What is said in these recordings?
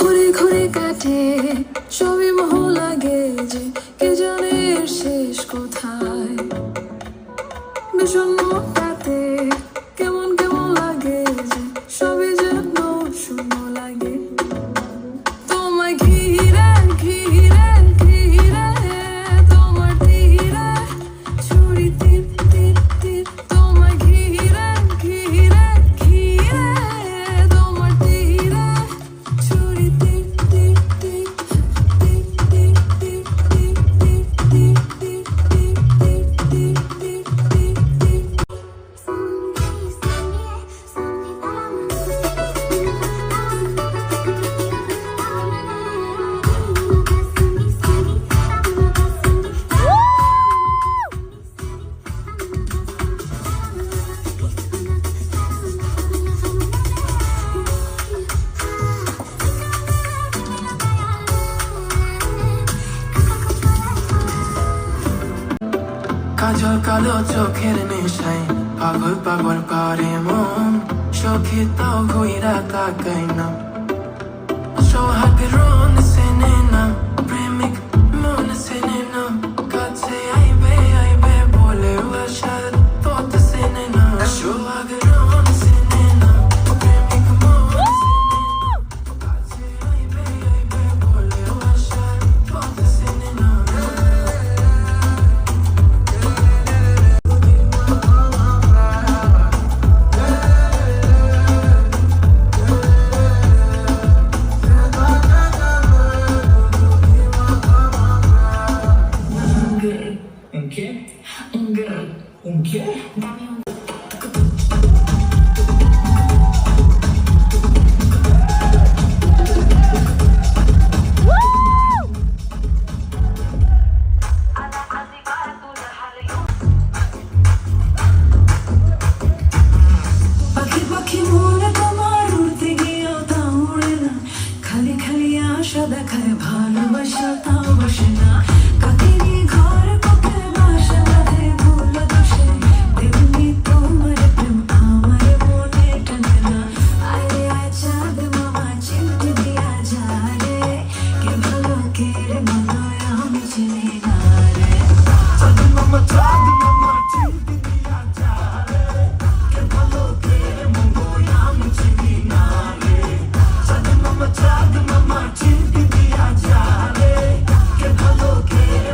ঘুরে ঘুরে কাটে সবই মোহ লাগে যে কে জানে এর শেষ কোথায়। বিষণ্ণ কাটে কেমন কেমন লাগে যে সবই যেন শূন্য লাগে। তোমায় ঘিরে ঘিরে ঘিরে তোমার তীরে ছুরি তীর তীর তীর। তোমায় ঘিরে ঘিরে ঘিরে তোমার তীরে ছুরি তীর তীর তীর তীর তীর তীর তীর তীর তীর তীর তীর তীর তীর তীর তীর। কাজল কালো চোখের নেশায় পাগল পাগল করে মন। চোখে তাও ঘুইরা তাকাই না, সোহাগ রন সেনে না, প্রেমিক মন সেনে না। কাছে আইবে আইবে বলে আসার পথ সেনে না। সোহাগ রন সেনে না, প্রেমিক মন সেনে না। কাছে আইবে আইবে বলে আসার পথ সেনে না। Un qué? পাখি পাখি মনে তোমার উড়তে গিয়েও তা উড়ে না। খালি খালি আশা দেখায় ভালোবাসা তাও বসে না। কাকেরই ঘর কোকে বাসা বাঁধে ভুল দোষে। তেমনি তোমার প্রেম আমার মনে টানে না। আরে আয় চাঁদ মামা চিমটি দিয়া যা রে। কে ভালো কে রে মনে আমি চিনি না রে। চাঁদ মামা চিমটি দিয়া যা রে। কে ভালো কে রে মঙ্গল আমি চিনি না রে। চাঁদ মামা চিমটি দিয়া যা রে। কে ভালো কে রে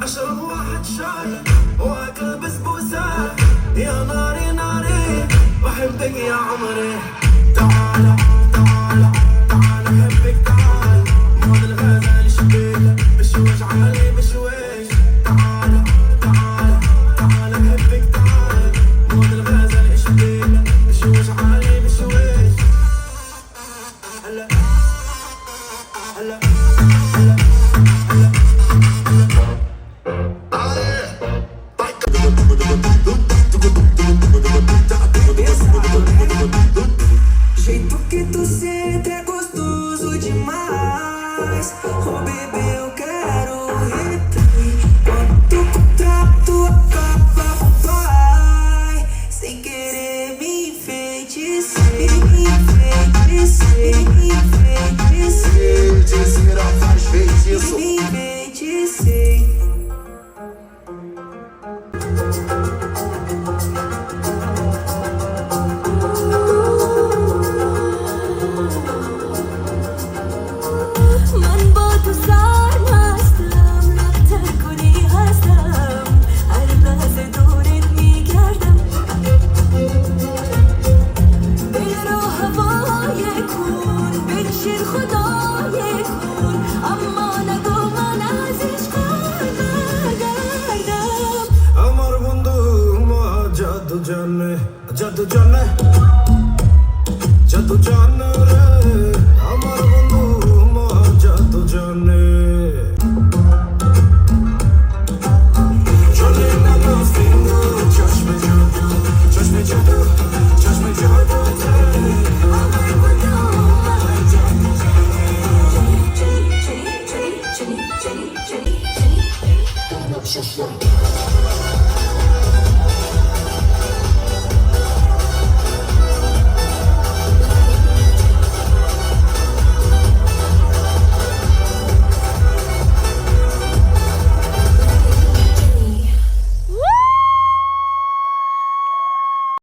اشرب واحد شاي واكل بسبوسة يا ناري ناري بحبك يا عمري تعالى تعالى تعالى بحبك تعالى مود الغزال شبيك بشوش عالي بشويش تعالى تعالى تعالى بحبك تعالى مود الغزال شبيك بشوش عالي بشويش هلا هلا Jeito que tu sente é gostoso demais. Oh bebê, eu quero repetir. Quando tu contrato acaba com pai. Sem querer me enfeiticer, me enfeiticer, me enfeiticer. Feiticeira faz feitiço. Me enfeiticer. من با تو سرمستم رفتن کنی هستم هر لحظه دورت میگردم دل رو هوای کن بنشین خدای کن اما نگو من از عشقت برگردم আমার বন্ধু মা জাদু জানে